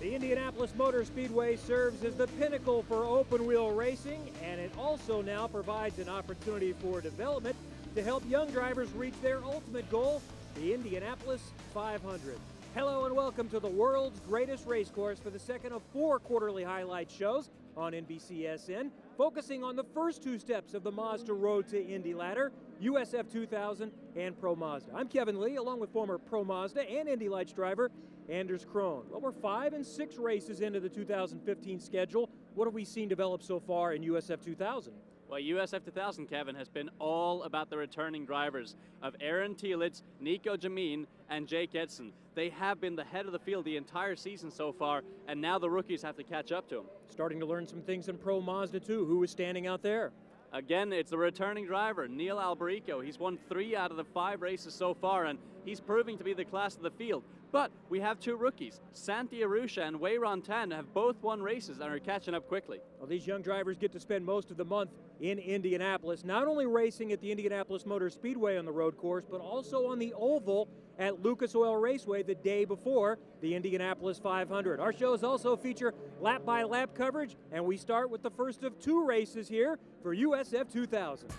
The Indianapolis Motor Speedway serves as the pinnacle for open-wheel racing, and it also now provides an opportunity for development to help young drivers reach their ultimate goal, the Indianapolis 500. Hello and welcome to the world's greatest race course for the second of 4 quarterly highlight shows on NBCSN, focusing on the first 2 steps of the Mazda Road to Indy ladder, USF 2000 and Pro Mazda. I'm Kevin Lee, along with former Pro Mazda and Indy Lights driver Anders Krohn. Well, we're 5 and 6 races into the 2015 schedule. What have we seen develop so far in USF 2000? Well, USF 2000, Kevin, has been all about the returning drivers of Aaron Telitz, Nico Jamin, and Jake Edson. They have been the head of the field the entire season so far, and now the rookies have to catch up to them. Starting to learn some things in Pro Mazda, too. Who is standing out there? Again, it's the returning driver, Neil Alberico. He's won 3 out of the 5 races so far, and he's proving to be the class of the field. But we have 2 rookies. Santi Arusha and Wei-Ron Tan have both won races and are catching up quickly. Well, these young drivers get to spend most of the month in Indianapolis, not only racing at the Indianapolis Motor Speedway on the road course, but also on the oval at Lucas Oil Raceway the day before the Indianapolis 500. Our shows also feature lap-by-lap coverage, and we start with the first of 2 races here for USF 2000.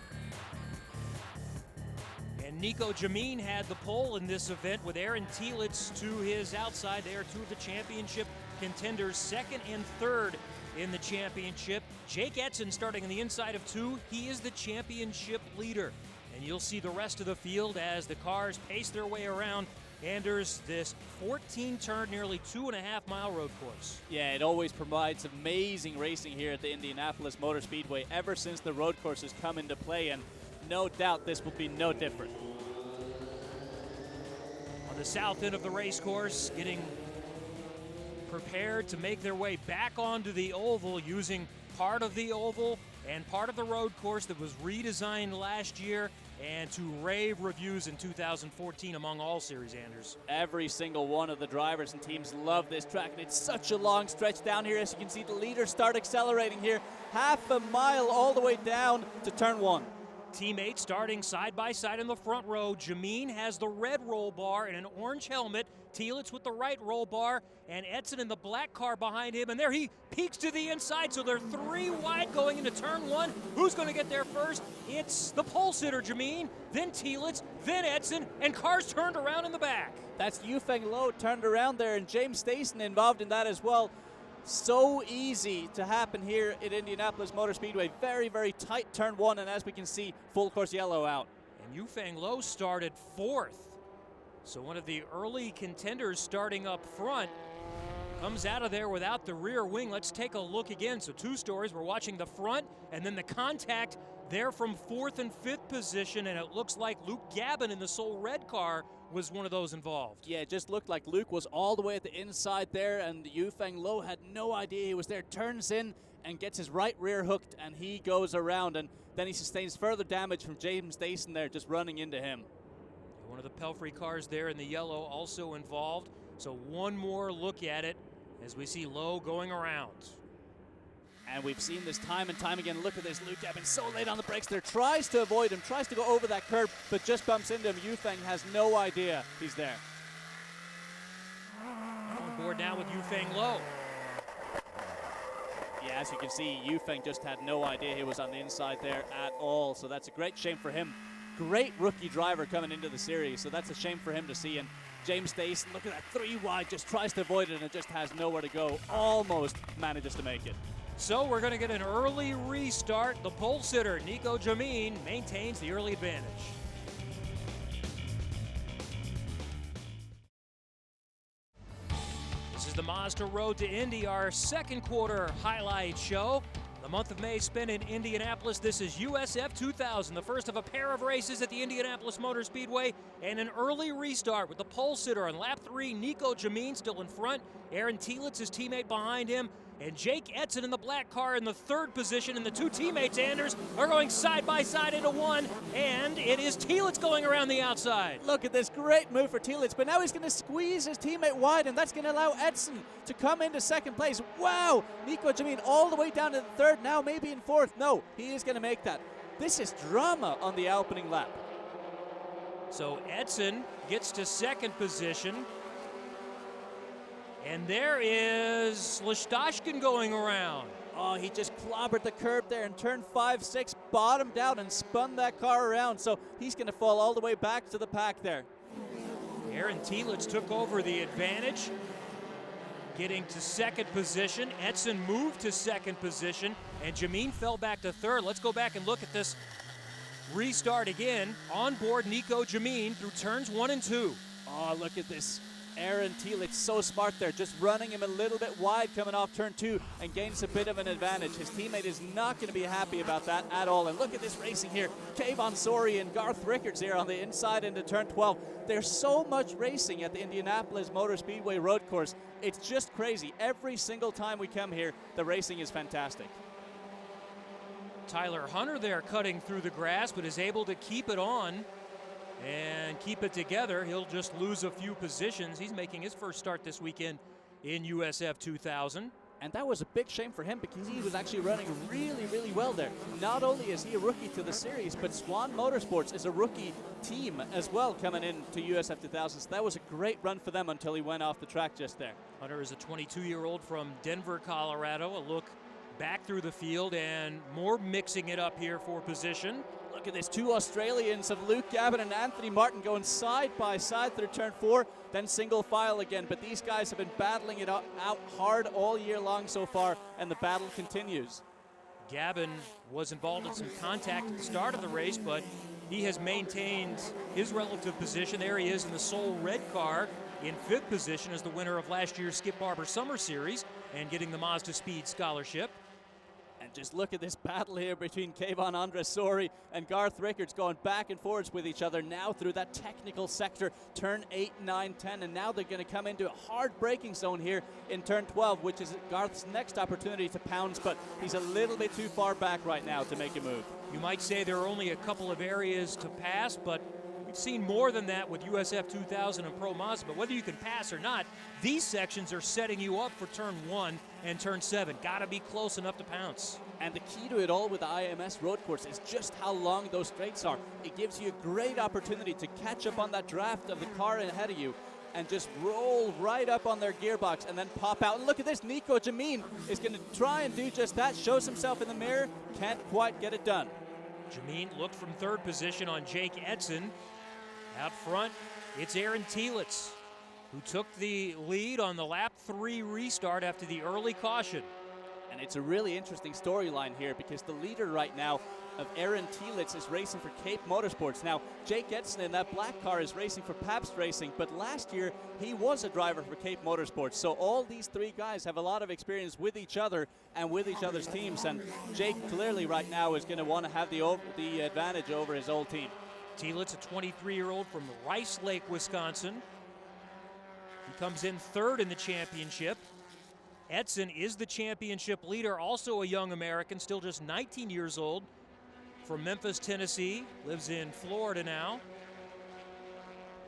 And Nico Jamin had the pole in this event with Aaron Telitz to his outside. They are 2 of the championship contenders, 2nd and 3rd in the championship. Jake Edson starting on the inside of 2. He is the championship leader. And you'll see the rest of the field as the cars pace their way around Anders, this 14-turn, nearly 2.5-mile road course. Yeah, it always provides amazing racing here at the Indianapolis Motor Speedway ever since the road courses come into play, and no doubt this will be no different. On the south end of the race course, getting prepared to make their way back onto the oval using part of the oval and part of the road course that was redesigned last year and to rave reviews in 2014 among all series, Anders. Every single one of the drivers and teams love this track, and it's such a long stretch down here. As you can see, the leaders start accelerating here, half a mile all the way down to turn 1. Teammates starting side by side in the front row. Jamin has the red roll bar and an orange helmet. Telitz with the right roll bar, and Edson in the black car behind him. And there he peeks to the inside, so they're 3 wide going into turn 1. Who's going to get there first? It's the pole sitter, Jamin, then Telitz, then Edson, and cars turned around in the back. That's Yufeng Lo turned around there, and James Stason involved in that as well. So easy to happen here at Indianapolis Motor Speedway. Very, very tight turn 1, and as we can see, full course yellow out. And Yufeng Lo started 4th. So one of the early contenders starting up front comes out of there without the rear wing. Let's take a look again. So 2 stories. We're watching the front and then the contact there from 4th and 5th position, and it looks like Luke Gabin in the Soul Red car was one of those involved. Yeah, it just looked like Luke was all the way at the inside there, and Yufeng Lo had no idea he was there. Turns in and gets his right rear hooked, and he goes around, and then he sustains further damage from James Stason there, just running into him. One of the Pelfrey cars there in the yellow also involved. So one more look at it as we see Lowe going around. And we've seen this time and time again. Look at this, Luke Gabin so late on the brakes there, tries to avoid him, tries to go over that curb, but just bumps into him. Yufeng has no idea he's there. On board now with Yufeng Lo. Yeah, as you can see, Yufeng just had no idea he was on the inside there at all, so that's a great shame for him. Great rookie driver coming into the series, so that's a shame for him to see. And James Stason, look at that, 3 wide, just tries to avoid it, and it just has nowhere to go. Almost manages to make it. So we're going to get an early restart. The pole sitter, Nico Jamin, maintains the early advantage. This is the Mazda Road to Indy, our second quarter highlight show. The month of May spent in Indianapolis. This is USF 2000, the first of a pair of races at the Indianapolis Motor Speedway, and an early restart with the pole sitter on lap 3, Nico Jamin still in front, Aaron Telitz, his teammate behind him, and Jake Edson in the black car in the 3rd position, and the 2 teammates, Anders, are going side by side into 1, and it is Telitz going around the outside. Look at this great move for Telitz, but now he's going to squeeze his teammate wide, and that's going to allow Edson to come into 2nd place. Wow! Nico Jamin all the way down to the 3rd, now maybe in 4th. No, he is going to make that. This is drama on the opening lap. So Edson gets to 2nd position. And there is Listashkin going around. Oh, he just clobbered the curb there in turn 5, 6, bottomed out and spun that car around. So he's going to fall all the way back to the pack there. Aaron Telitz took over the advantage, getting to second position. Edson moved to second position, and Jameen fell back to third. Let's go back and look at this restart again. On board Nico Jameen through turns 1 and 2. Oh, look at this. Aaron Telitz so smart there, just running him a little bit wide coming off turn 2 and gains a bit of an advantage. His teammate is not going to be happy about that at all. And look at this racing here. Kayvon Sori and Garth Rickards here on the inside into turn 12. There's so much racing at the Indianapolis Motor Speedway road course. It's just crazy. Every single time we come here, the racing is fantastic. Tyler Hunter there cutting through the grass, but is able to keep it on and keep it together. He'll just lose a few positions. He's making his first start this weekend in USF 2000. And that was a big shame for him because he was actually running really, really well there. Not only is he a rookie to the series, but Swan Motorsports is a rookie team as well coming into USF 2000. So that was a great run for them until he went off the track just there. Hunter is a 22-year-old from Denver, Colorado. A look back through the field and more mixing it up here for position. Look at this, 2 Australians of Luke Gavin and Anthony Martin going side by side through turn 4, then single file again. But these guys have been battling it out hard all year long so far, and the battle continues. Gavin was involved in some contact at the start of the race, but he has maintained his relative position. There he is in the Soul Red car in 5th position as the winner of last year's Skip Barber Summer Series and getting the Mazda Speed Scholarship. And just look at this battle here between Kayvon Andresori and Garth Rickards going back and forwards with each other now through that technical sector, turn 8, 9, 10, and now they're going to come into a hard braking zone here in turn 12, which is Garth's next opportunity to pounce, but he's a little bit too far back right now to make a move. You might say there are only a couple of areas to pass, but we've seen more than that with USF 2000 and Pro Mazda. But whether you can pass or not, these sections are setting you up for turn 1 and turn 7. Got to be close enough to pounce. And the key to it all with the IMS road course is just how long those straights are. It gives you a great opportunity to catch up on that draft of the car ahead of you and just roll right up on their gearbox and then pop out. And look at this, Nico Jameen is going to try and do just that, shows himself in the mirror, can't quite get it done. Jameen looked from 3rd position on Jake Edson. Out front, it's Aaron Telitz, who took the lead on the lap 3 restart after the early caution. And it's a really interesting storyline here because the leader right now of Aaron Telitz is racing for Cape Motorsports. Now, Jake Edson in that black car is racing for Pabst Racing, but last year he was a driver for Cape Motorsports. So all these 3 guys have a lot of experience with each other and with each other's teams. And Jake clearly right now is going to want to have the advantage over his old team. Telitz, a 23-year-old from Rice Lake, Wisconsin. He comes in 3rd in the championship. Edson is the championship leader, also a young American, still just 19 years old, from Memphis, Tennessee, lives in Florida now.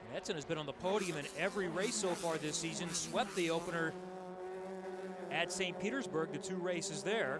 And Edson has been on the podium in every race so far this season, swept the opener at St. Petersburg, the 2 races there.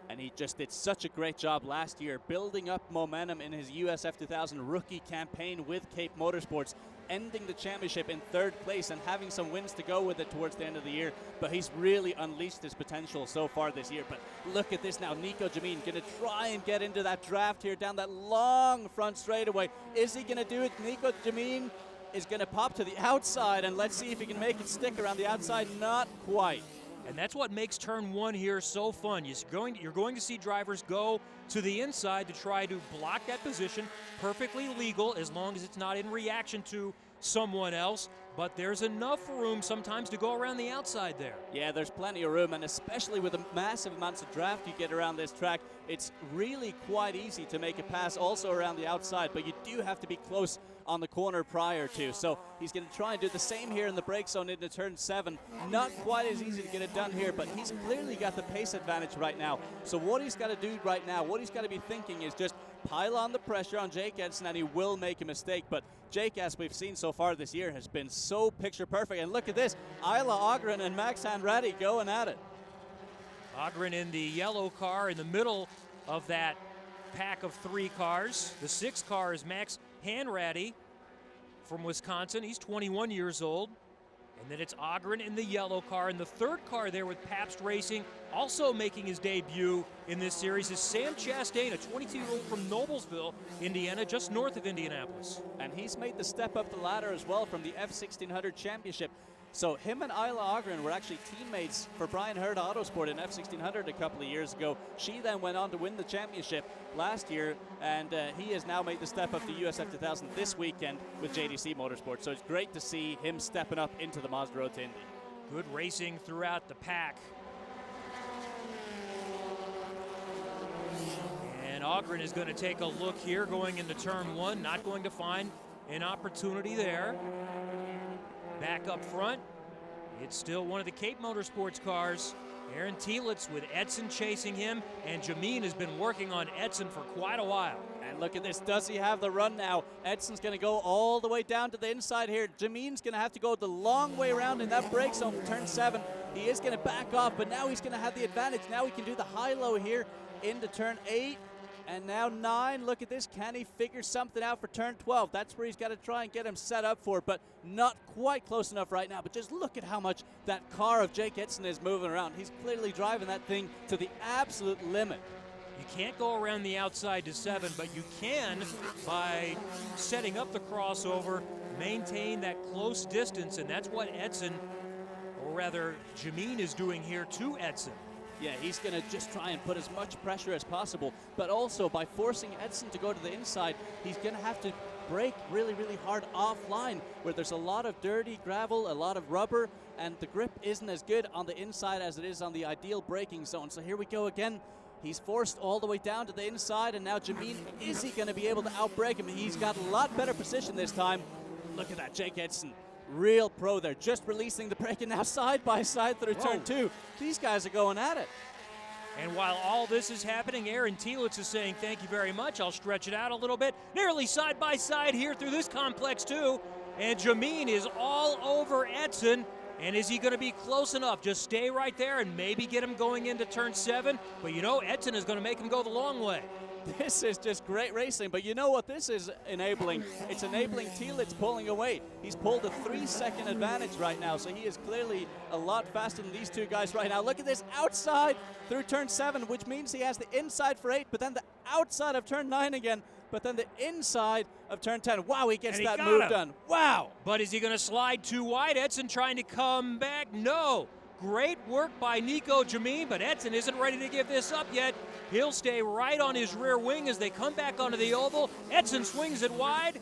And he just did such a great job last year building up momentum in his USF 2000 rookie campaign with Cape Motorsports, ending the championship in 3rd place and having some wins to go with it towards the end of the year. But he's really unleashed his potential so far this year. But look at this now, Nico Jameen going to try and get into that draft here down that long front straightaway. Is he going to do it? Nico Jameen is going to pop to the outside, and let's see if he can make it stick around the outside. Not quite. And that's what makes turn 1 here so fun. You're going to see drivers go to the inside to try to block that position. Perfectly legal as long as it's not in reaction to someone else. But there's enough room sometimes to go around the outside there. Yeah, there's plenty of room, and especially with the massive amounts of draft you get around this track, it's really quite easy to make a pass also around the outside, but you do have to be close on the corner prior to. So he's going to try and do the same here in the brake zone into turn 7. Not quite as easy to get it done here, but he's clearly got the pace advantage right now. So what he's got to do right now, what he's got to be thinking is just pile on the pressure on Jake Edson, and he will make a mistake. But Jake, as we've seen so far this year, has been so picture perfect. And look at this, Isla Ogren and Max Hanratty going at it. Ogren in the yellow car in the middle of that pack of 3 cars. The 6th car is Max Hanratty from Wisconsin. He's 21 years old. And then it's Ogren in the yellow car. And the third car there with Pabst Racing, also making his debut in this series, is Sam Chastain, a 22-year-old from Noblesville, Indiana, just north of Indianapolis. And he's made the step up the ladder as well from the F1600 Championship. So him and Isla Ogren were actually teammates for Brian Hurd Autosport in F1600 a couple of years ago. She then went on to win the championship last year, and he has now made the step up to USF 2000 this weekend with JDC Motorsports. So it's great to see him stepping up into the Mazda Road to Indy. Good racing throughout the pack. And Ogren is going to take a look here going into turn one, not going to find an opportunity there. Back up front, it's still one of the Cape Motorsports cars. Aaron Telitz with Edson chasing him, and Jameen has been working on Edson for quite a while. And look at this, does he have the run now? Edson's going to go all the way down to the inside here. Jameen's going to have to go the long way around in that brake zone for turn 7. He is going to back off, but now he's going to have the advantage. Now he can do the high-low here into turn 8. And now 9, look at this, can he figure something out for turn 12? That's where he's got to try and get him set up for, but not quite close enough right now. But just look at how much that car of Jake Edson is moving around. He's clearly driving that thing to the absolute limit. You can't go around the outside to 7, but you can, by setting up the crossover, maintain that close distance, and that's what Edson, or rather Jameen, is doing here to Edson. Yeah, he's going to just try and put as much pressure as possible, but also by forcing Edson to go to the inside, he's going to have to brake really, really hard offline, where there's a lot of dirty gravel, a lot of rubber, and the grip isn't as good on the inside as it is on the ideal braking zone. So here we go again. He's forced all the way down to the inside, and now Jameen, is he going to be able to outbrake him? He's got a lot better position this time. Look at that, Jake Edson. Real pro there, just releasing the brake, and now side by side through turn 2. These guys are going at it. And while all this is happening, Aaron Telitz is saying, thank you very much, I'll stretch it out a little bit. Nearly side by side here through this complex too. And Jameen is all over Edson. And is he going to be close enough? Just stay right there and maybe get him going into turn 7. But you know, Edson is going to make him go the long way. This is just great racing, but you know what this is enabling? It's enabling Telitz pulling away. He's pulled a 3-second advantage right now, so he is clearly a lot faster than these two guys right now. Look at this, outside through turn 7, which means he has the inside for 8, but then the outside of turn 9 again, but then the inside of turn 10. Wow, he gets that move done. Wow. But is he going to slide too wide? Edson trying to come back? No. Great work by Nico Jameen, but Edson isn't ready to give this up yet. He'll stay right on his rear wing as they come back onto the oval. Edson swings it wide.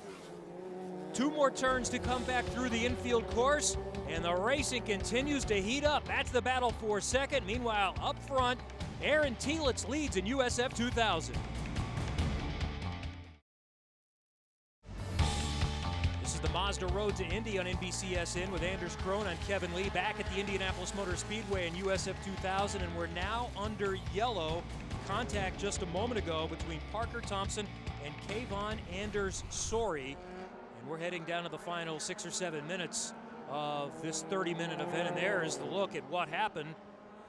2 more turns to come back through the infield course, and the racing continues to heat up. That's the battle for second. Meanwhile, up front, Aaron Telitz leads in USF 2000. This is the Mazda Road to Indy on NBCSN with Anders Krohn. I'm Kevin Lee, back at the Indianapolis Motor Speedway in USF 2000, and we're now under yellow. Contact just a moment ago between Parker Thompson and Kayvon Anders Sori, and we're heading down to the final 6 or 7 minutes of this 30-minute event, and there is the look at what happened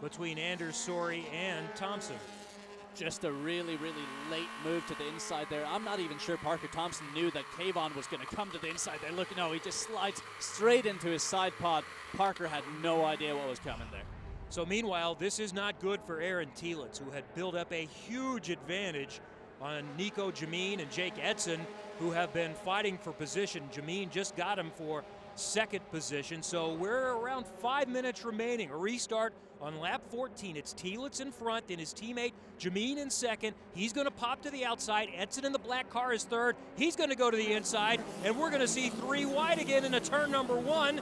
between Anders Sori and Thompson. Just a really, really late move to the inside there. I'm not even sure Parker Thompson knew that Kayvon was going to come to the inside there. Look, no, he just slides straight into his side pod. Parker had no idea what was coming there. So meanwhile, this is not good for Aaron Telitz, who had built up a huge advantage on Nico Jameen and Jake Edson, who have been fighting for position. Jameen just got him for second position. So we're around 5 minutes remaining. A restart on lap 14. It's Telitz in front, then his teammate Jameen in second. He's going to pop to the outside. Edson in the black car is third. He's going to go to the inside, and we're going to see 3 wide again into turn number 1.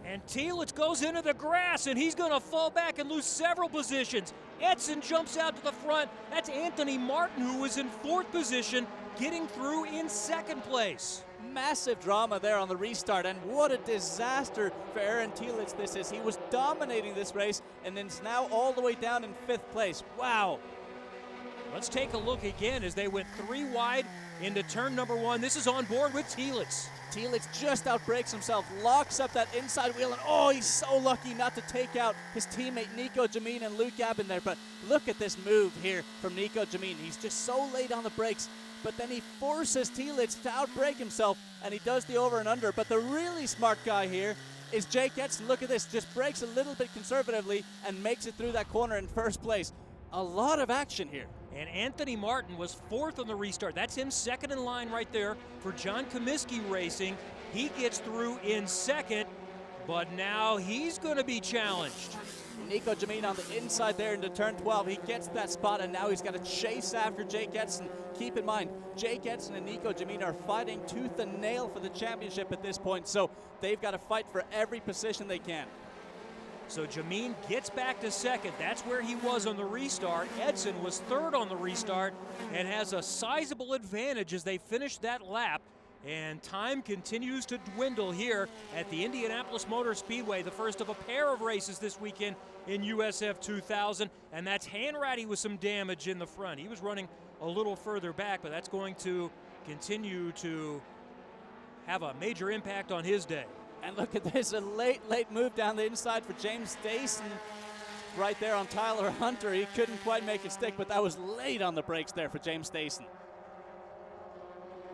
And Telitz goes into the grass, and he's going to fall back and lose several positions. Edson jumps out to the front. That's Anthony Martin, who was in 4th position, getting through in 2nd place. Massive drama there on the restart, and what a disaster for Aaron Telitz this is. He was dominating this race, and it's now all the way down in 5th place. Wow. Let's take a look again as they went 3 wide into turn number 1. This is on board with Telitz. Telitz just outbrakes himself, locks up that inside wheel, and oh, he's so lucky not to take out his teammate Nico Jameen and Luke Gabin there. But look at this move here from Nico Jameen. He's just so late on the brakes, but then he forces Telitz to outbrake himself, and he does the over and under. But the really smart guy here is Jake Edson. Look at this, just brakes a little bit conservatively and makes it through that corner in first place. A lot of action here. And Anthony Martin was 4th on the restart. That's him second in line right there for John Comiskey Racing. He gets through in second, but now he's going to be challenged. Nico Jameen on the inside there into turn 12. He gets that spot, and now he's got to chase after Jake Edson. Keep in mind, Jake Edson and Nico Jameen are fighting tooth and nail for the championship at this point, so they've got to fight for every position they can. So Jameen gets back to second. That's where he was on the restart. Edson was 3rd on the restart and has a sizable advantage as they finish that lap. And time continues to dwindle here at the Indianapolis Motor Speedway, the first of a pair of races this weekend in USF 2000. And that's Hanratty with some damage in the front. He was running a little further back, but that's going to continue to have a major impact on his day. And look at this, a late move down the inside for James Stason. Right there on Tyler Hunter. He couldn't quite make it stick, but that was late on the brakes there for James Stason.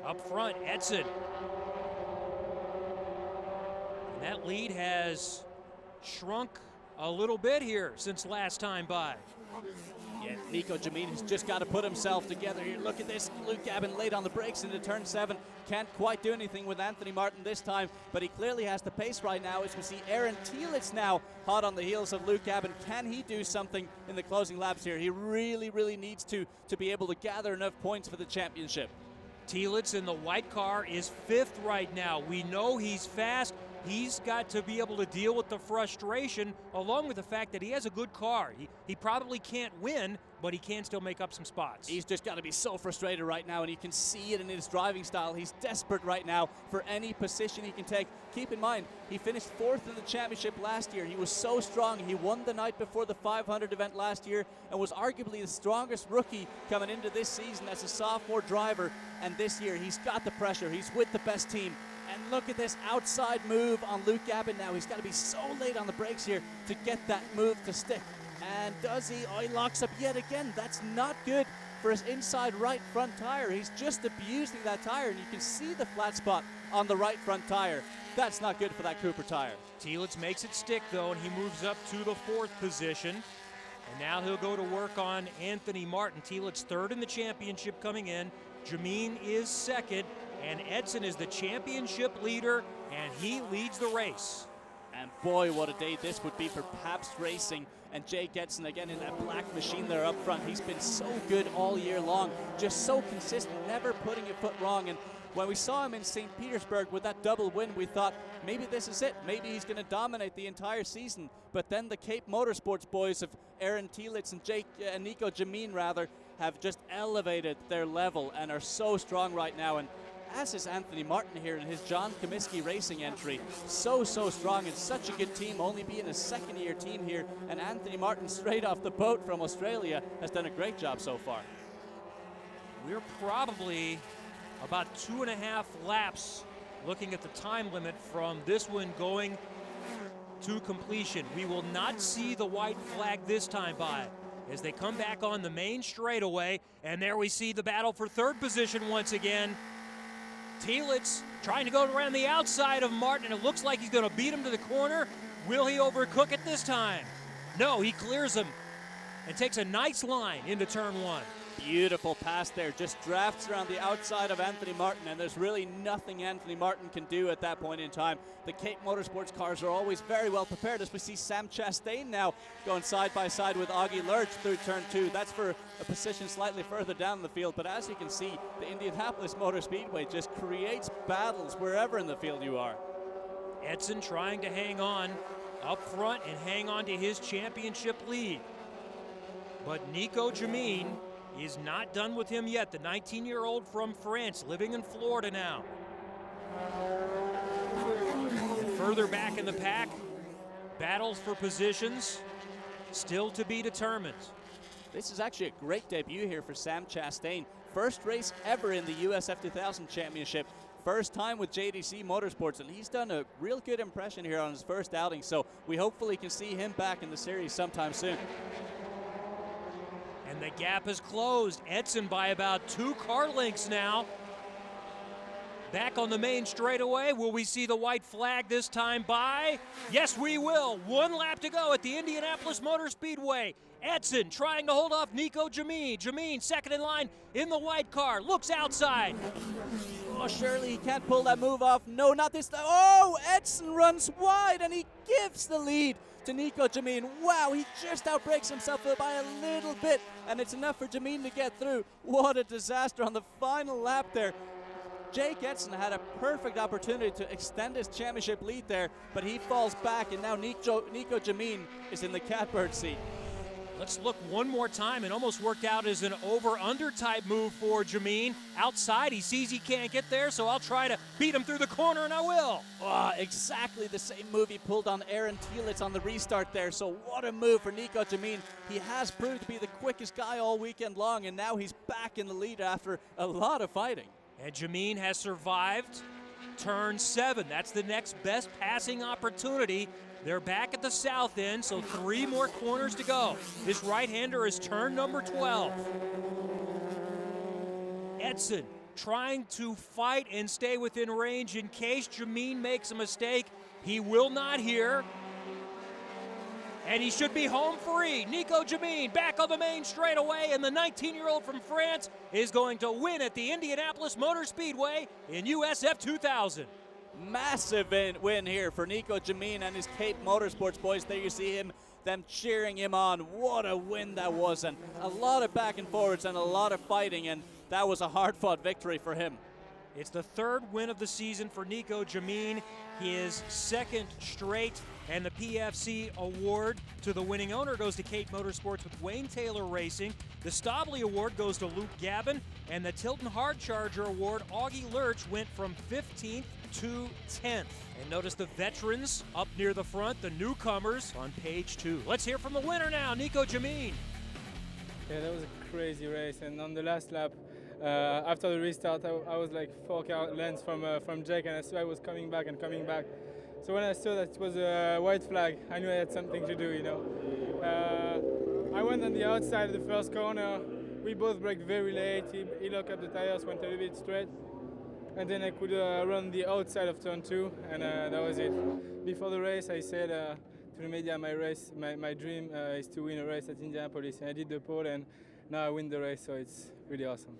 Up front, Edson. And that lead has shrunk a little bit here since last time by. Yeah, Nico Jameen has just got to put himself together here. Look at this, Luke Gavin late on the brakes into turn 7. Can't quite do anything with Anthony Martin this time, but he clearly has the pace right now as we see Aaron Thielitz now hot on the heels of Luke Gavin. Can he do something in the closing laps here? He really needs to be able to gather enough points for the championship. Thielitz in the white car is 5th right now. We know he's fast. He's got to be able to deal with the frustration along with the fact that he has a good car. He probably can't win, but he can still make up some spots. He's just got to be so frustrated right now, and you can see it in his driving style. He's desperate right now for any position he can take. Keep in mind, he finished 4th in the championship last year. He was so strong. He won the night before the 500 event last year and was arguably the strongest rookie coming into this season as a sophomore driver. And this year, he's got the pressure. He's with the best team. And look at this outside move on Luke Gavin now. He's got to be so late on the brakes here to get that move to stick. And does he? Oh, he locks up yet again. That's not good for his inside right front tire. He's just abusing that tire, and you can see the flat spot on the right front tire. That's not good for that Cooper tire. Thielitz makes it stick, though, and he moves up to the 4th position. And now he'll go to work on Anthony Martin. Thielitz 3rd in the championship coming in. Jameen is 2nd. And Edson is the championship leader, and he leads the race. And boy, what a day this would be for Pabst Racing. And Jake Edson again in that black machine there up front. He's been so good all year long, just so consistent, never putting a foot wrong. And when we saw him in St. Petersburg with that double win, we thought maybe this is it. Maybe he's going to dominate the entire season. But then the Cape Motorsports boys of Aaron Thielitz and Nico Jameen rather have just elevated their level and are so strong right now. And as is Anthony Martin here in his John Comiskey Racing entry. So strong and such a good team, only being a second-year team here. And Anthony Martin, straight off the boat from Australia, has done a great job so far. We're probably about 2.5 laps looking at the time limit from this one going to completion. We will not see the white flag this time by as they come back on the main straightaway. And there we see the battle for 3rd position once again. Thielitz trying to go around the outside of Martin, and it looks like he's going to beat him to the corner. Will he overcook it this time? No, he clears him and takes a nice line into turn 1. Beautiful pass there, just drafts around the outside of Anthony Martin, and there's really nothing Anthony Martin can do at that point in time. The Cape Motorsports cars are always very well prepared, as we see Sam Chastain now going side by side with Augie Lurch through turn 2. That's for a position slightly further down the field, but as you can see, the Indianapolis Motor Speedway just creates battles wherever in the field you are. Edson trying to hang on up front and hang on to his championship lead. But Nico Jameen is not done with him yet. The 19-year-old from France, living in Florida now. And further back in the pack, battles for positions still to be determined. This is actually a great debut here for Sam Chastain. First race ever in the USF 2000 Championship. First time with JDC Motorsports, and he's done a real good impression here on his first outing, so we hopefully can see him back in the series sometime soon. And the gap is closed. Edson by about 2 car lengths now. back on the main straightaway. Will we see the white flag this time by? Yes, we will. 1 lap to go at the Indianapolis Motor Speedway. Edson trying to hold off Nico Jameen. Jameen second in line in the white car. Looks outside. Oh, surely he can't pull that move off. No, not this time. Oh, Edson runs wide and he gives the lead to Nico Jameen. Wow, he just outbreaks himself by a little bit, and it's enough for Jameen to get through. What a disaster on the final lap there. Jake Edson had a perfect opportunity to extend his championship lead there, but he falls back, and now Nico Jameen is in the catbird seat. Let's look one more time. It almost worked out as an over-under type move for Jameen. Outside, he sees he can't get there, so I'll try to beat him through the corner, and I will. Oh, exactly the same move he pulled on Aaron Telitz on the restart there, so what a move for Nico Jameen. He has proved to be the quickest guy all weekend long, and now he's back in the lead after a lot of fighting. And Jameen has survived turn 7. That's the next best passing opportunity. They're back at the south end, so 3 more corners to go. This right-hander is turn number 12. Edson trying to fight and stay within range in case Jameen makes a mistake. He will not here. And he should be home free. Nico Jameen back on the main straightaway, and the 19-year-old from France is going to win at the Indianapolis Motor Speedway in USF 2000. Massive win here for Nico Jameen and his Cape Motorsports boys. There you see them cheering him on. What a win that was, and a lot of back and forwards and a lot of fighting, and that was a hard-fought victory for him. It's the 3rd win of the season for Nico Jameen, his 2nd straight, and the PFC award to the winning owner goes to Cape Motorsports with Wayne Taylor Racing. The Stobley award goes to Luke Gavin, and the Tilton Hard Charger award, Augie Lurch, went from 15th to 10th. And notice the veterans up near the front, the newcomers on page 2. Let's hear from the winner now, Nico Jameen. Yeah, that was a crazy race, and on the last lap, after the restart, I was like 4 car lengths from Jake, and I saw I was coming back. So when I saw that it was a white flag, I knew I had something to do, you know. I went on the outside of the first corner. We both braked very late. He locked up the tires, went a little bit straight, and then I could run the outside of turn 2, and that was it. Before the race, I said to the media, my dream is to win a race at Indianapolis, and I did the pole, and now I win the race, so it's really awesome.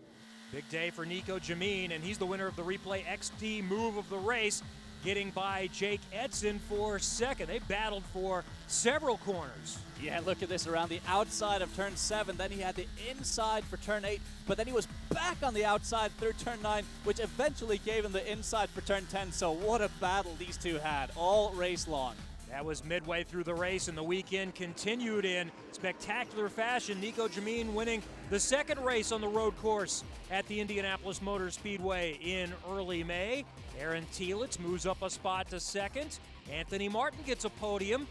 Big day for Nico Jameen, and he's the winner of the Replay XD move of the race, getting by Jake Edson for 2nd. They battled for several corners. Yeah, look at this, around the outside of turn 7, then he had the inside for turn 8, but then he was back on the outside through turn 9, which eventually gave him the inside for turn 10, so what a battle these two had all race long. That was midway through the race, and the weekend continued in spectacular fashion. Nico Jameen winning the 2nd race on the road course at the Indianapolis Motor Speedway in early May. Aaron Telitz moves up a spot to 2nd. Anthony Martin gets a podium.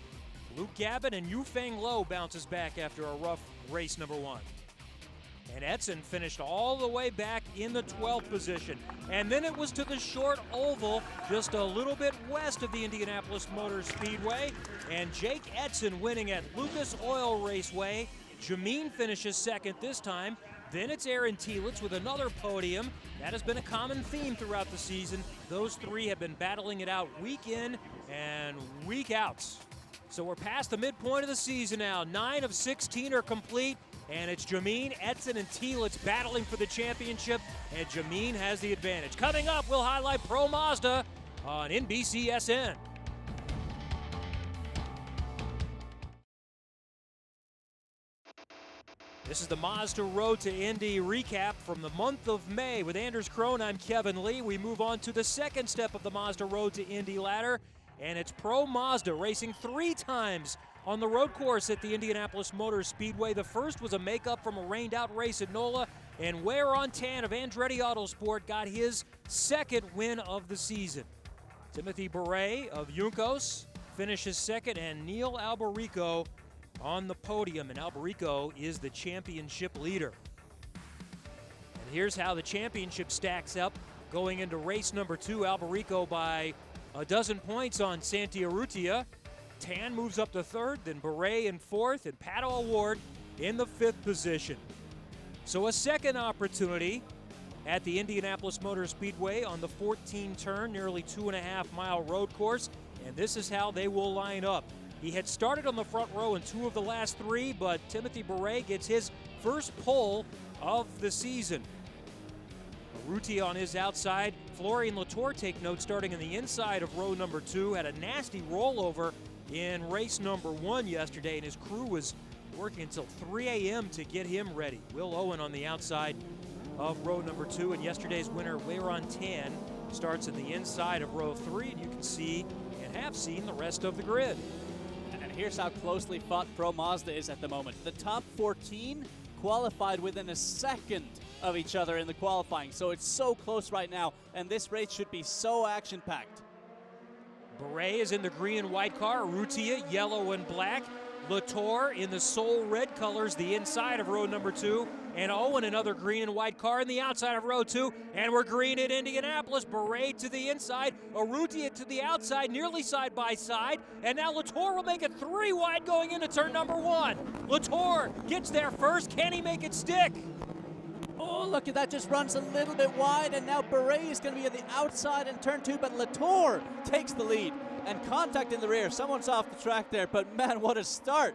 Luke Gavin and Yufeng Lo bounces back after a rough race number 1. And Edson finished all the way back in the 12th position. And then it was to the short oval, just a little bit west of the Indianapolis Motor Speedway. And Jake Edson winning at Lucas Oil Raceway. Jameen finishes 2nd this time. Then it's Aaron Telitz with another podium. That has been a common theme throughout the season. Those 3 have been battling it out week in and week out. So we're past the midpoint of the season now. 9 of 16 are complete. And it's Jameen, Edson, and Telitz battling for the championship, and Jameen has the advantage. Coming up, we'll highlight Pro Mazda on NBCSN. This is the Mazda Road to Indy recap from the month of May. With Anders Krohn, I'm Kevin Lee. We move on to the 2nd step of the Mazda Road to Indy ladder, and it's Pro Mazda racing 3 times on the road course at the Indianapolis Motor Speedway. The first was a makeup from a rained-out race at NOLA, and Ware on Tan of Andretti Autosport got his 2nd win of the season. Timothy Beret of Juncos finishes 2nd, and Neil Alberico on the podium, and Alberico is the championship leader. And here's how the championship stacks up going into race number 2. Alberico by a dozen points on Santi Urrutia. Tan moves up to 3rd, then Beret in 4th, and Pato Award in the 5th position. So a 2nd opportunity at the Indianapolis Motor Speedway on the 14-turn, nearly 2.5-mile road course, and this is how they will line up. He had started on the front row in 2 of the last 3, but Timothy Beret gets his first pole of the season. Urrutia on his outside. Florian Latour, take note, starting in the inside of row number 2, had a nasty rollover in race number 1 yesterday, and his crew was working until 3 a.m. to get him ready. Will Owen on the outside of row number 2, and yesterday's winner, Weiron Tan, starts at the inside of row 3, and you can see and have seen the rest of the grid. And here's how closely fought Pro Mazda is at the moment. The top 14 qualified within a second of each other in the qualifying, so it's so close right now, and this race should be so action-packed. Beret is in the green and white car, Urrutia yellow and black, Latour in the Soul red colors, the inside of row number 2, and Owen another green and white car in the outside of row 2, and we're green at Indianapolis. Beret to the inside, Urrutia to the outside, nearly side by side, and now Latour will make it 3 wide going into turn number 1. Latour gets there first. Can he make it stick? Oh, look at that, just runs a little bit wide, and now Beret is going to be on the outside in turn 2, but Latour takes the lead. And contact in the rear. Someone's off the track there, but man, what a start.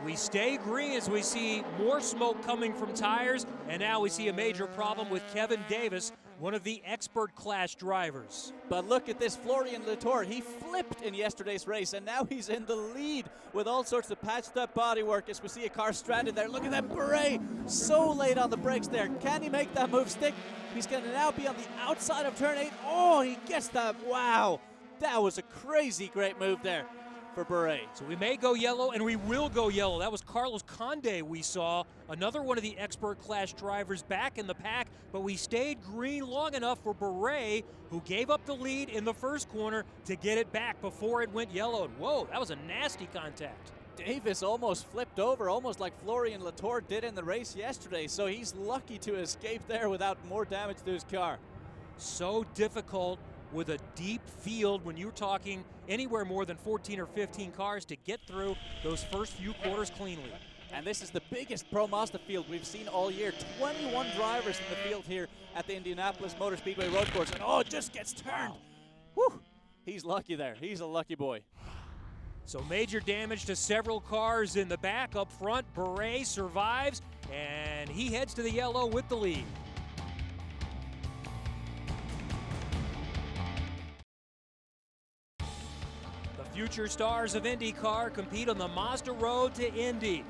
We stay green as we see more smoke coming from tires, and now we see a major problem with Kevin Davis, one of the expert class drivers. But look at this, Florian Latour. He flipped in yesterday's race, and now he's in the lead with all sorts of patched up bodywork as we see a car stranded there. Look at that, Beret, so late on the brakes there. Can he make that move stick? He's going to now be on the outside of turn 8. Oh, he gets that. Wow, that was a crazy great move there for Beret. So we may go yellow, and we will go yellow. That was Carlos Conde we saw, another one of the expert class drivers back in the pack, but we stayed green long enough for Beret, who gave up the lead in the first corner, to get it back before it went yellow. And whoa, that was a nasty contact. Davis almost flipped over, almost like Florian Latour did in the race yesterday, so he's lucky to escape there without more damage to his car. So difficult with a deep field when you're talking anywhere more than 14 or 15 cars to get through those first few quarters cleanly. And this is the biggest Pro Mazda field we've seen all year. 21 drivers in the field here at the Indianapolis Motor Speedway road course, and oh, it just gets turned. Whew, he's lucky there. He's a lucky boy. So major damage to several cars in the back. Up front, Beret survives, and he heads to the yellow with the lead. The future stars of IndyCar compete on the Mazda road to Indy.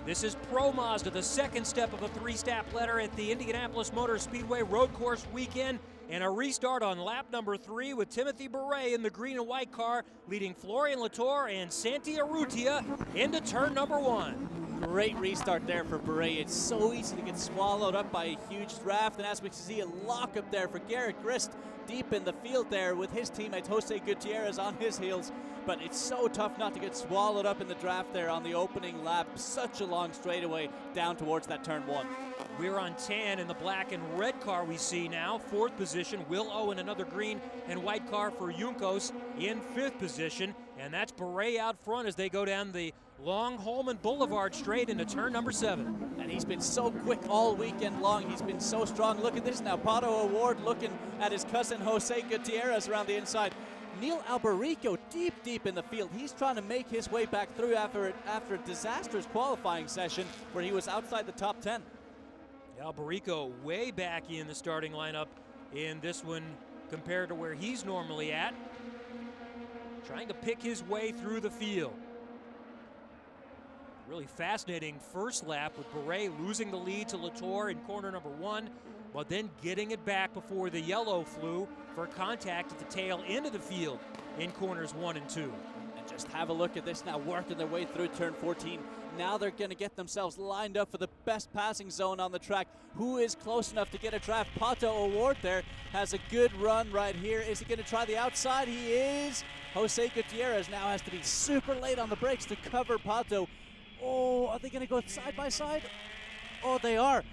This is Pro Mazda, the second step of a 3-step ladder at the Indianapolis Motor Speedway road course weekend, and a restart on lap number 3 with Timothy Beret in the green and white car, leading Florian Latour and Santi Urrutia into turn number 1. Great restart there for Beret. It's so easy to get swallowed up by a huge draft, and as we see a lockup there for Garrett Grist deep in the field there with his teammate Jose Gutierrez on his heels. But it's so tough not to get swallowed up in the draft there on the opening lap. Such a long straightaway down towards that turn 1. We're on tan in the black and red car we see now. 4th position, Will Owen, another green and white car for Juncos in 5th position. And that's Beret out front as they go down the long Holman Boulevard straight into turn number 7. And he's been so quick all weekend long. He's been so strong. Look at this now. Pato Award looking at his cousin Jose Gutierrez around the inside. Neil Alberico deep in the field. He's trying to make his way back through after a disastrous qualifying session where he was outside the top 10. Alberico way back in the starting lineup in this one compared to where he's normally at. Trying to pick his way through the field. Really fascinating first lap with Beret losing the lead to Latour in corner number 1, but then getting it back before the yellow flew for contact at the tail end of the field in corners 1 and 2. And just have a look at this now, working their way through turn 14. Now they're going to get themselves lined up for the best passing zone on the track. Who is close enough to get a draft? Pato Award there has a good run right here. Is he going to try the outside? He is. Jose Gutierrez now has to be super late on the brakes to cover Pato. Oh, are they going to go side by side? Oh, they are.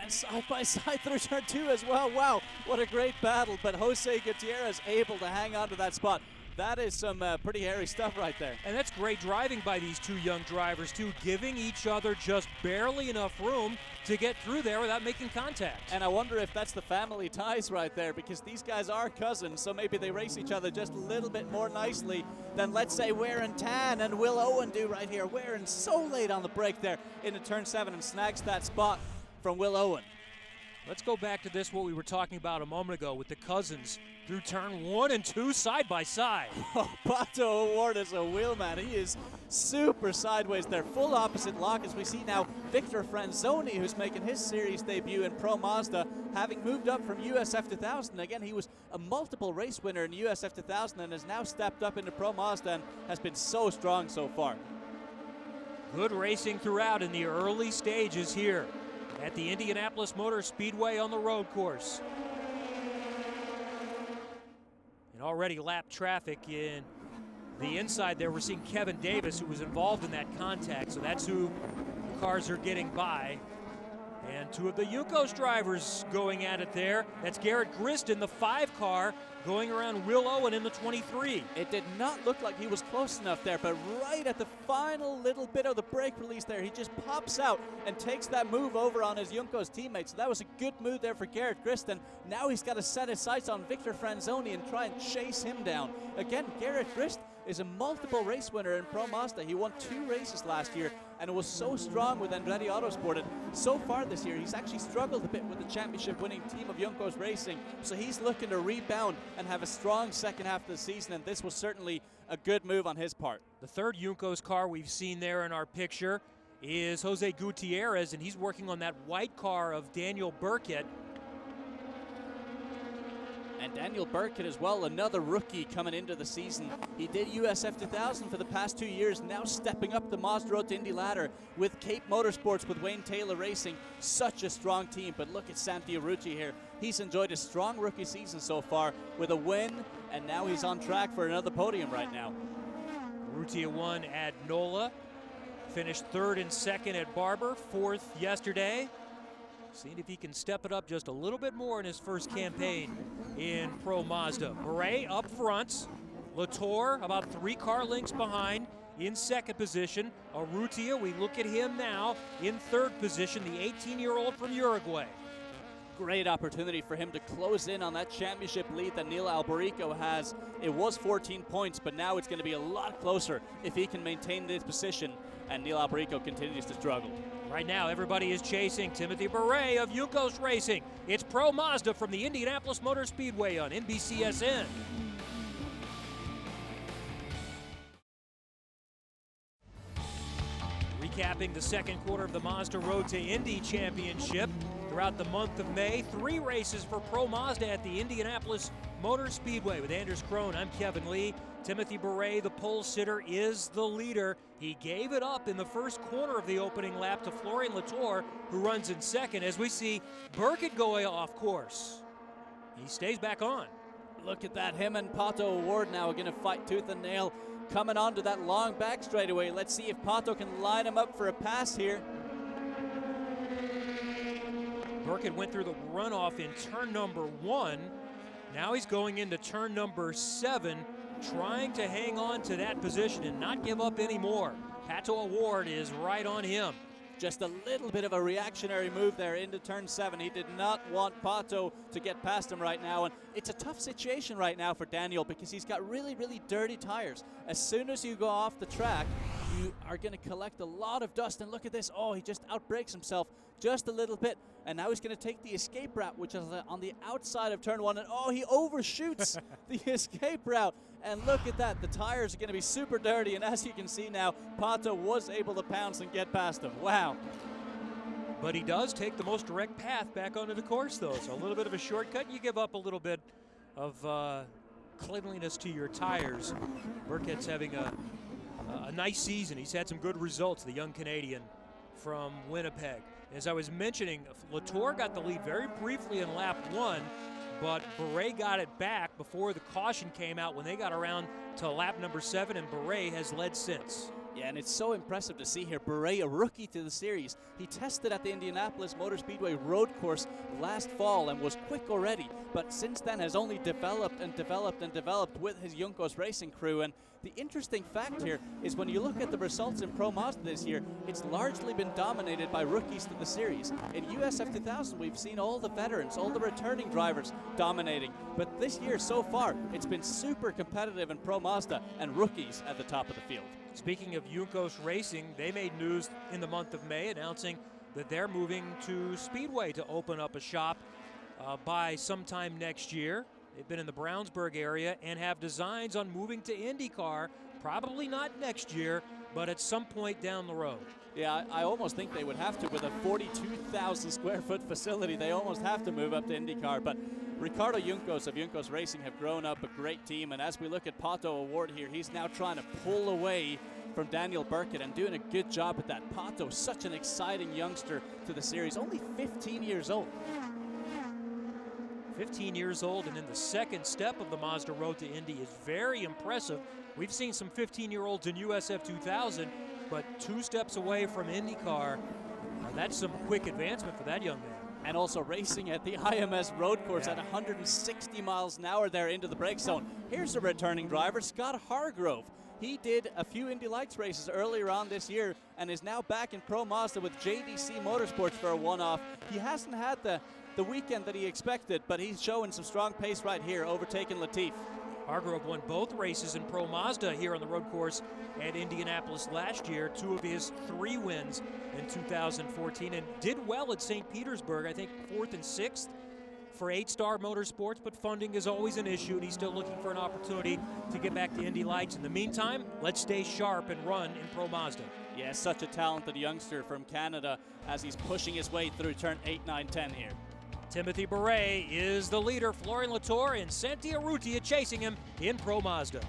And side by side through turn 2 as well. Wow, what a great battle. But Jose Gutierrez able to hang on to that spot. That is some pretty hairy stuff right there. And that's great driving by these two young drivers, too, giving each other just barely enough room to get through there without making contact. And I wonder if that's the family ties right there, because these guys are cousins, so maybe they race each other just a little bit more nicely than, let's say, Ware and Tan and Will Owen do right here. Ware and so late on the brake there into turn 7 and snags that spot from Will Owen. Let's go back to this, what we were talking about a moment ago with the cousins through turn 1 and 2 side by side. Oh, Pato O'Ward is a wheelman. He is super sideways there. Full opposite lock as we see now Victor Franzoni, who's making his series debut in Pro Mazda, having moved up from USF 2000. Again, he was a multiple race winner in USF 2000 and has now stepped up into Pro Mazda and has been so strong so far. Good racing throughout in the early stages here at the Indianapolis Motor Speedway on the road course. And already lap traffic in the inside there. We're seeing Kevin Davis, who was involved in that contact, so that's who the cars are getting by. And two of the Yunkos drivers going at it there. That's Garrett Grist in the 5 car going around Will Owen in the 23. It did not look like he was close enough there, but right at the final little bit of the brake release there, he just pops out and takes that move over on his Yunkos teammate. So that was a good move there for Garrett Grist, and now he's got to set his sights on Victor Franzoni and try and chase him down. Again, Garrett Grist is a multiple race winner in Pro Mazda. He won 2 races last year and was so strong with Andretti Autosport. And so far this year, he's actually struggled a bit with the championship winning team of Yunkos Racing. So he's looking to rebound and have a strong second half of the season, and this was certainly a good move on his part. The third Yunkos car we've seen there in our picture is Jose Gutierrez, and he's working on that white car of Daniel Burkett. And Daniel Burkett as well, another rookie coming into the season. He did USF 2000 for the past 2 years, now stepping up the Mazda Road to Indy ladder with Cape Motorsports with Wayne Taylor Racing. Such a strong team, but look at Santi Arrucci here. He's enjoyed a strong rookie season so far with a win, and now he's on track for another podium right now. Arrucci won at NOLA, finished 3rd and 2nd at Barber, 4th yesterday. Seeing if he can step it up just a little bit more in his first campaign in Pro Mazda. Beret up front. Latour about 3 car lengths behind in 2nd position. Arrutia, we look at him now in 3rd position, the 18-year-old from Uruguay. Great opportunity for him to close in on that championship lead that Neil Alberico has. It was 14 points, but now it's going to be a lot closer if he can maintain this position, and Neil Alberico continues to struggle. Right now, everybody is chasing Timothy Beret of Yunkos Racing. It's Pro Mazda from the Indianapolis Motor Speedway on NBCSN. Recapping the second quarter of the Mazda Road to Indy Championship. Throughout the month of May, 3 races for Pro Mazda at the Indianapolis Motor Speedway. With Anders Krohn, I'm Kevin Lee. Timothy Beret, the pole sitter, is the leader. He gave it up in the first corner of the opening lap to Florian Latour, who runs in 2nd, as we see Burkett going off course. He stays back on. Look at that. Him and Pato O'Ward now are going to fight tooth and nail coming onto that long back straightaway. Let's see if Pato can line him up for a pass here. Burkett went through the runoff in turn number 1. Now he's going into turn number 7, trying to hang on to that position and not give up anymore. Pato O'Ward is right on him. Just a little bit of a reactionary move there into turn 7. He did not want Pato to get past him right now, and it's a tough situation right now for Daniel because he's got really, really dirty tires. As soon as you go off the track, you are going to collect a lot of dust, and look at this. Oh, he just outbrakes himself just a little bit, and now he's going to take the escape route, which is on the outside of turn 1, and oh, he overshoots the escape route. And look at that, the tires are going to be super dirty, and as you can see now, Pato was able to pounce and get past him. Wow. But he does take the most direct path back onto the course, though, so a little bit of a shortcut. You give up a little bit of cleanliness to your tires. Burkett's having a nice season. He's had some good results, the young Canadian from Winnipeg. As I was mentioning, Latour got the lead very briefly in lap 1, but Beret got it back before the caution came out when they got around to lap number 7, and Beret has led since. Yeah, and it's so impressive to see here. Beret, a rookie to the series. He tested at the Indianapolis Motor Speedway road course last fall and was quick already, but since then has only developed and developed and developed with his Juncos Racing crew. And the interesting fact here is when you look at the results in Pro Mazda this year, it's largely been dominated by rookies to the series. In USF 2000, we've seen all the veterans, all the returning drivers dominating. But this year so far, it's been super competitive in Pro Mazda and rookies at the top of the field. Speaking of Juncos Racing, they made news in the month of May announcing that they're moving to Speedway to open up a shop by sometime next year. They've been in the Brownsburg area and have designs on moving to IndyCar, probably not next year, but at some point down the road. Yeah, I almost think they would have to. With a 42,000 square foot facility, they almost have to move up to IndyCar. But Ricardo Juncos of Juncos Racing have grown up a great team, and as we look at Pato Award here, he's now trying to pull away from Daniel Burkett and doing a good job at that. Pato, such an exciting youngster to the series, only 15 years old. 15 years old and in the second step of the Mazda Road to Indy is very impressive. We've seen some 15-year-olds in USF 2000, but 2 steps away from IndyCar. That's some quick advancement for that young man. And also racing at the IMS road course at 160 miles an hour there into the brake zone. Here's a returning driver, Scott Hargrove. He did a few Indy Lights races earlier on this year and is now back in Pro Mazda with JDC Motorsports for a one-off. He hasn't had the weekend that he expected, but he's showing some strong pace right here, overtaking Latif. Hargrove won both races in Pro Mazda here on the road course at Indianapolis last year, 2 of his 3 wins in 2014, and did well at St. Petersburg, I think 4th and 6th for 8-Star Motorsports, but funding is always an issue, and he's still looking for an opportunity to get back to Indy Lights. In the meantime, let's stay sharp and run in Pro Mazda. Yeah, such a talented youngster from Canada as he's pushing his way through turn 8, 9, 10 here. Timothy Beret is the leader. Florian Latour and Santi Urrutia chasing him in Pro Mazda.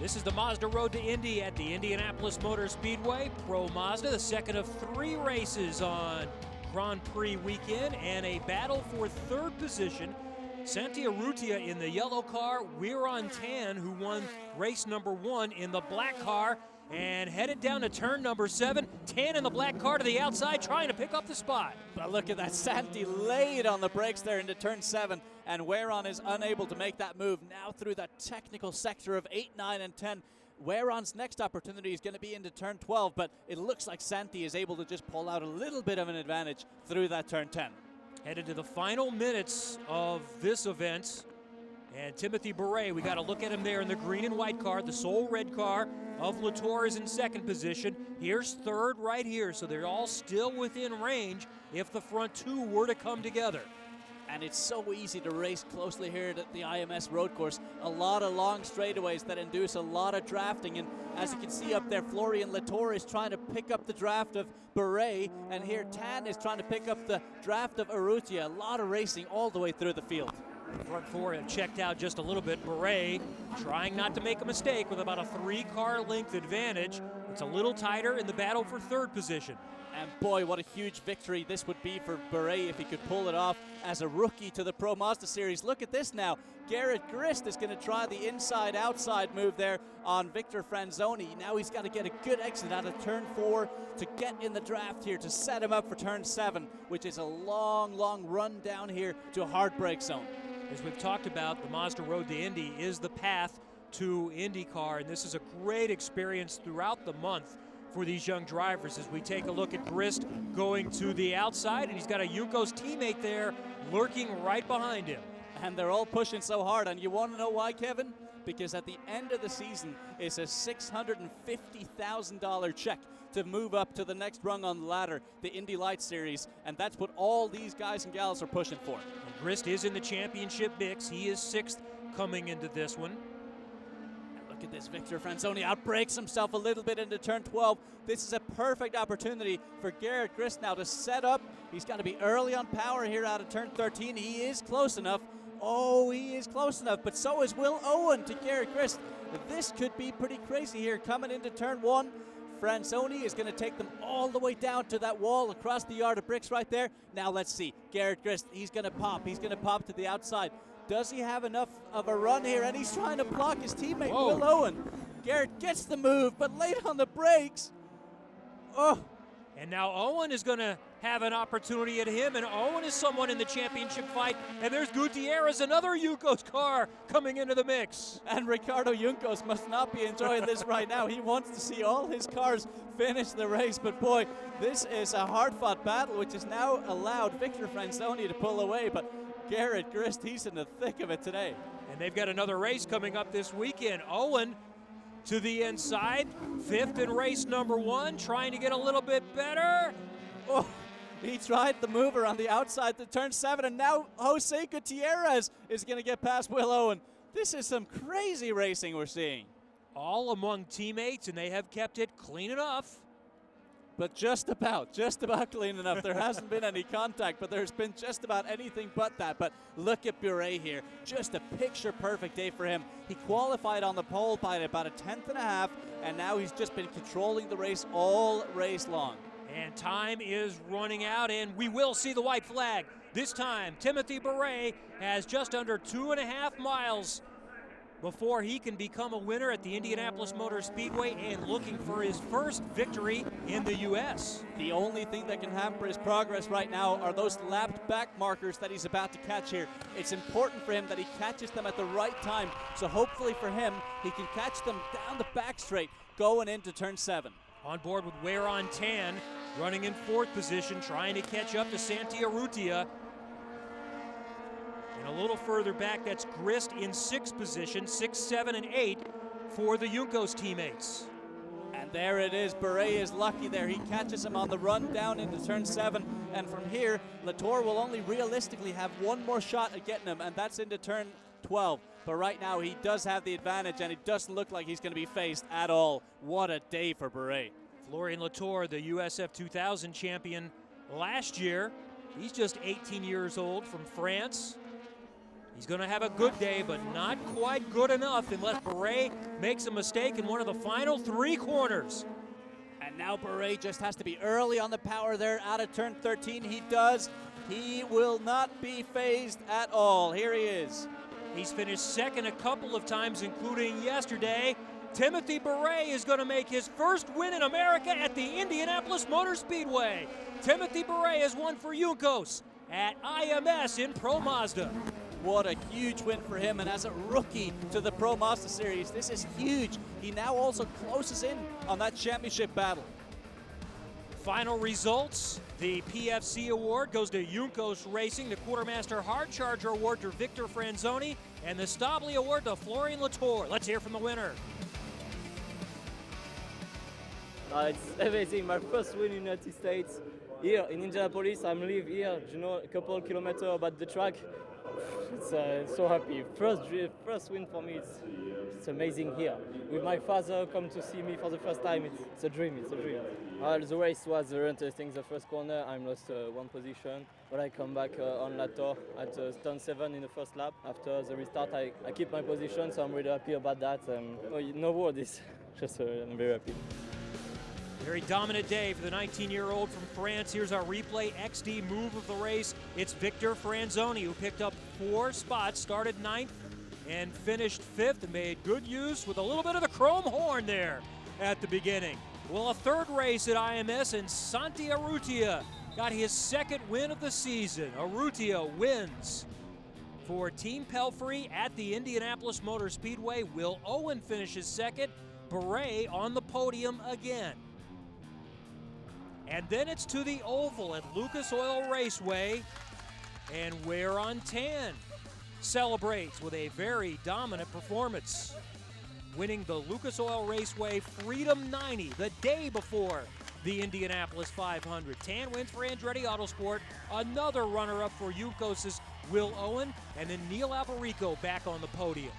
This is the Mazda Road to Indy at the Indianapolis Motor Speedway. Pro Mazda, the second of 3 races on Grand Prix weekend, and a battle for 3rd position. Santi Urrutia in the yellow car, Weir on Tan, who won race number 1 in the black car, and headed down to turn number 7. Tan in the black car to the outside, trying to pick up the spot. But look at that, Santi laid on the brakes there into turn 7, and Weiron is unable to make that move. Now through that technical sector of 8, 9, and 10. Weiron's next opportunity is going to be into turn 12, but it looks like Santi is able to just pull out a little bit of an advantage through that turn 10. Headed to the final minutes of this event. And Timothy Beret, we got to look at him there in the green and white car. The sole red car of Latour is in 2nd position. Here's 3rd right here, so they're all still within range if the front 2 were to come together. And it's so easy to race closely here at the IMS road course. A lot of long straightaways that induce a lot of drafting. And as you can see up there, Florian Latour is trying to pick up the draft of Beret. And here Tan is trying to pick up the draft of Urrutia. A lot of racing all the way through the field. Front 4 have checked out just a little bit. Beret trying not to make a mistake with about a 3-car length advantage. It's a little tighter in the battle for 3rd position. And boy, what a huge victory this would be for Beret if he could pull it off as a rookie to the Pro Mazda Series. Look at this now. Garrett Grist is going to try the inside-outside move there on Victor Franzoni. Now he's got to get a good exit out of turn 4 to get in the draft here to set him up for turn 7, which is a long, long run down here to a hard brake zone. As we've talked about, the Mazda Road to Indy is the path to IndyCar, and this is a great experience throughout the month for these young drivers. As we take a look at Grist going to the outside, and he's got a Juncos teammate there lurking right behind him. And they're all pushing so hard, and you want to know why, Kevin? Because at the end of the season is a $650,000 check to move up to the next rung on the ladder, the Indy Lights Series, and that's what all these guys and gals are pushing for. And Grist is in the championship mix. He is 6th coming into this one. Look at this, Victor Franzoni outbrakes himself a little bit into turn 12. This is a perfect opportunity for Garrett Grist now to set up. He's got to be early on power here out of turn 13. He is close enough. Oh, he is close enough, but so is Will Owen to Garrett Grist. This could be pretty crazy here coming into turn 1. Franzoni is going to take them all the way down to that wall across the yard of bricks right there. Now let's see. Garrett Grist, he's going to pop. He's going to pop to the outside. Does he have enough of a run here? And he's trying to block his teammate, Whoa. Will Owen. Garrett gets the move, but late on the brakes. Oh. And now Owen is going to have an opportunity at him, and Owen is someone in the championship fight. And there's Gutierrez, another Juncos car coming into the mix. And Ricardo Juncos must not be enjoying this right now. He wants to see all his cars finish the race, but boy, this is a hard-fought battle, which has now allowed Victor Franzoni to pull away, but Garrett Grist, he's in the thick of it today. And they've got another race coming up this weekend. Owen to the inside, 5th in race number 1, trying to get a little bit better. Oh, he tried the mover on the outside to turn 7, and now Jose Gutierrez is going to get past Will Owen. This is some crazy racing we're seeing. All among teammates, and they have kept it clean enough. But just about clean enough. There hasn't been any contact, but there's been just about anything but that. But look at Bure here. Just a picture-perfect day for him. He qualified on the pole by about a 10.5, and now he's just been controlling the race all race long. And time is running out, and we will see the white flag. This time, Timothy Bure has just under 2.5 miles before he can become a winner at the Indianapolis Motor Speedway and looking for his first victory in the U.S. The only thing that can hamper his progress right now are those lapped back markers that he's about to catch here. It's important for him that he catches them at the right time, so hopefully for him, he can catch them down the back straight going into turn 7. On board with Wear on Tan, running in 4th position, trying to catch up to Santi Urrutia. And a little further back, that's Grist in 6th position, 6, 7, and 8 for the Juncos teammates. And there it is. Bure is lucky there. He catches him on the run down into turn 7. And from here, Latour will only realistically have one more shot at getting him, and that's into turn 12. But right now, he does have the advantage, and it doesn't look like he's going to be faced at all. What a day for Bure. Florian Latour, the USF 2000 champion last year. He's just 18 years old from France. He's going to have a good day, but not quite good enough unless Bure makes a mistake in one of the final 3 corners. And now Bure just has to be early on the power there out of turn 13. He does. He will not be phased at all. Here he is. He's finished second a couple of times, including yesterday. Timothy Bure is going to make his first win in America at the Indianapolis Motor Speedway. Timothy Bure has won for Juncos at IMS in Pro Mazda. What a huge win for him, and as a rookie to the Pro Mazda Series, this is huge. He now also closes in on that championship battle. Final results, the PFC award goes to Juncos Racing, the Quartermaster Hard Charger award to Victor Franzoni, and the Stabli award to Florian Latour. Let's hear from the winner. It's amazing, my first win in the United States. Here in Indianapolis, I'm live here, you know, a couple kilometers about the track. It's so happy. First win for me. It's amazing here. With my father come to see me for the first time. It's a dream. It's a dream. The race was very interesting. The first corner, I lost 1 position, but I come back on Latour at turn 7 in the first lap. After the restart, I keep my position, so I'm really happy about that. No word is just I'm very happy. Very dominant day for the 19-year-old from France. Here's our replay XD move of the race. It's Victor Franzoni, who picked up 4 spots, started 9th and finished 5th, and made good use with a little bit of the chrome horn there at the beginning. Well, a 3rd race at IMS, and Santi Urrutia got his 2nd win of the season. Urrutia wins for Team Pelfrey at the Indianapolis Motor Speedway. Will Owen finishes 2nd. Bure on the podium again. And then it's to the oval at Lucas Oil Raceway, and Wear on Tan celebrates with a very dominant performance, winning the Lucas Oil Raceway Freedom 90 the day before the Indianapolis 500. Tan wins for Andretti Autosport, another runner-up for Juncos' Will Owen, and then Neil Alberico back on the podium.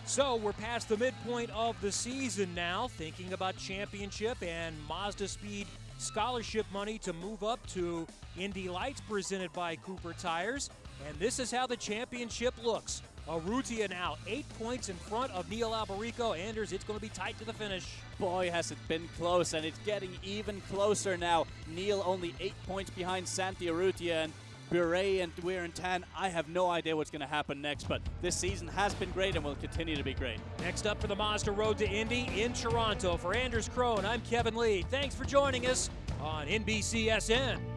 So we're past the midpoint of the season now, thinking about championship and Mazda Speed scholarship money to move up to Indy Lights presented by Cooper Tires. And this is how the championship looks. Urrutia now 8 points in front of Neil Alberico. Anders, it's going to be tight to the finish. Boy, has it been close, and it's getting even closer now. Neil only 8 points behind Santi Urrutia, and beret and wear and tan. I have no idea what's going to happen next, but this season has been great and will continue to be great. Next up for the Mazda Road to Indy in Toronto. For Anders Crone, I'm Kevin Lee. Thanks for joining us on NBCSN.